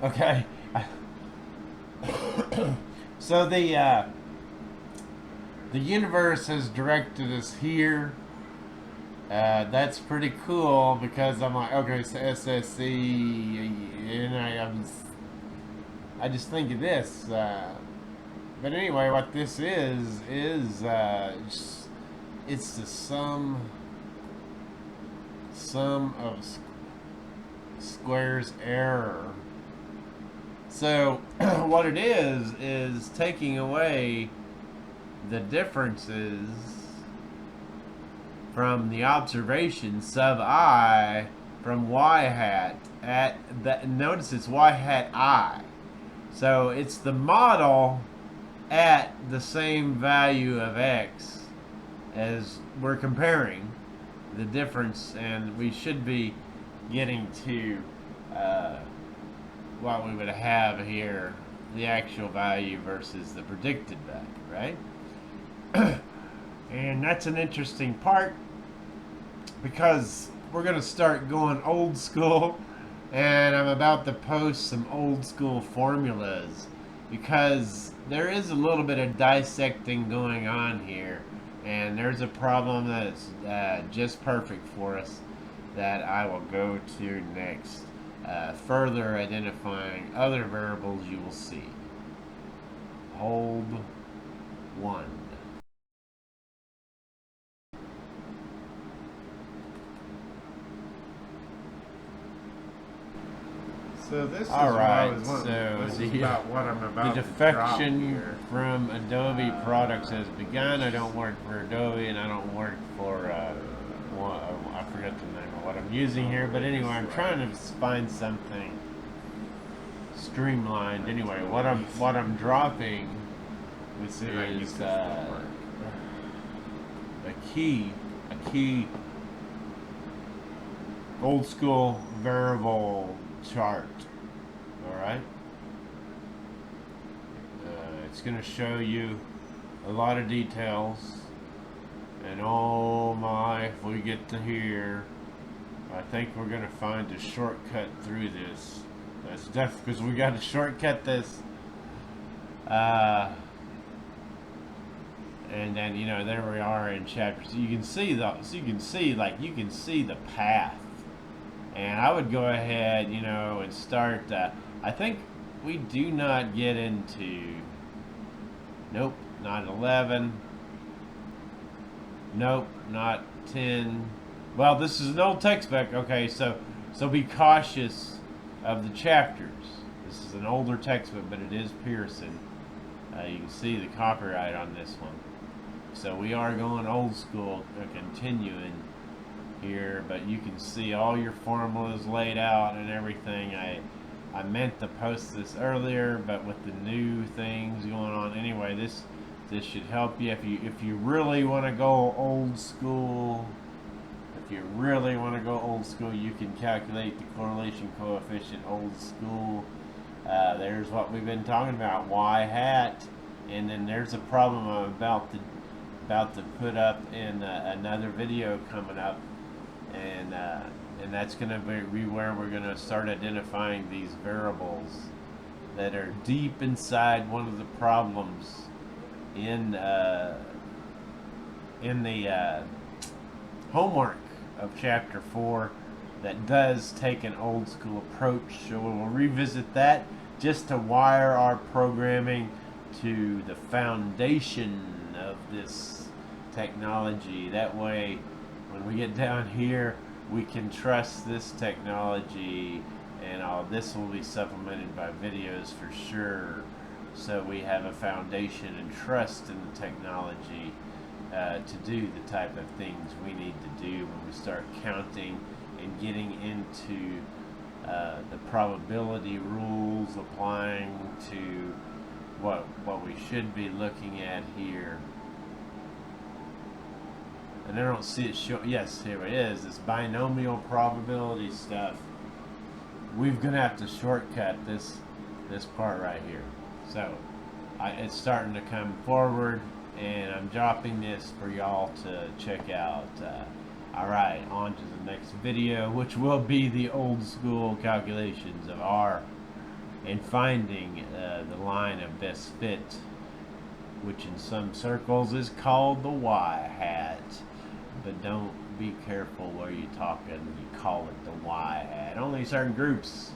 Okay. So the universe has directed us here. That's pretty cool because I'm like, okay, so SSC, and I just think of this. But anyway, what this is it's the sum of squares error. So what it is taking away the differences from the observation sub I from y hat at that. Notice it's y hat I. So it's the model at the same value of x as we're comparing the difference, and we should be getting to what we would have here, the actual value versus the predicted value, right? And that's an interesting part because we're going to start going old school, and I'm about to post some old school formulas because there is a little bit of dissecting going on here, and there's a problem that's just perfect for us that I will go to next. Further identifying other variables you will see. Hold one. So this is Alright, about what I'm about the to drop defection here. from Adobe products has begun. I don't work for Adobe, and I don't work for I forget the name of what I'm using here, but anyway, I'm trying to find something streamlined. Anyway, what I'm dropping is a key old school variable chart. All right, it's going to show you a lot of details, and oh my, if we get to here, I think we're going to find a shortcut through this. That's definitely because we got to shortcut this. And then there we are in chapter. So you can see the path. And I would go ahead, and start. I think we do not get into. Nope, not 11. Nope, not 10. Well, this is an old textbook. Okay, so be cautious of the chapters. This is an older textbook, but it is Pearson. You can see the copyright on this one. So we are going old school, continuing here, but you can see all your formulas laid out and everything. I meant to post this earlier, but with the new things going on, anyway, this should help you if you really want to go old school. If you really want to go old school, you can calculate the correlation coefficient old school. There's what we've been talking about, y hat, and then there's a problem I'm about to put up in another video coming up, and that's going to be where we're going to start identifying these variables that are deep inside one of the problems in the homework of chapter 4 that does take an old school approach. So we'll revisit that just to wire our programming to the foundation of this technology. That way, when we get down here, we can trust this technology, and all this will be supplemented by videos for sure. So we have a foundation and trust in the technology to do the type of things we need to do when we start counting and getting into the probability rules applying to what we should be looking at here. And I don't see it show. Yes, here it is. It's binomial probability stuff. We're gonna have to shortcut this part right here. So it's starting to come forward, and I'm dropping this for y'all to check out. Alright, on to the next video, which will be the old school calculations of R. and finding the line of best fit, which in some circles is called the y-hat. But don't be careful where you're talking. You call it the y-hat. Only certain groups